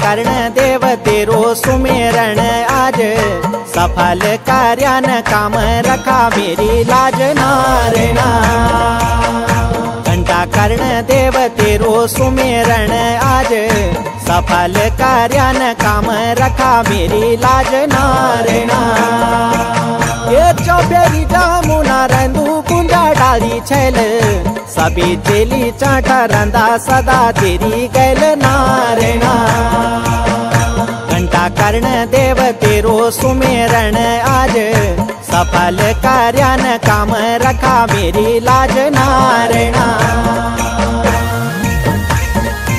कर्ण देव तेरो सुमेरण आज, सफल कार्यान काम रखा मेरी लाज नारायणा। घंटा कर्ण देव तेरो सुमेरण आज, सफल कार्यान काम रखा मेरी लाज नारायणा। ये चौबेरी जामुना रंदू कुंजा डाली छैल, सभी चेली चाटा रंदा सदा तेरी गैल नारायणा। घंटा कर्ण देव तेरो सुमेरण आज, सफल कार्यान काम रखा मेरी लाज नारायणा।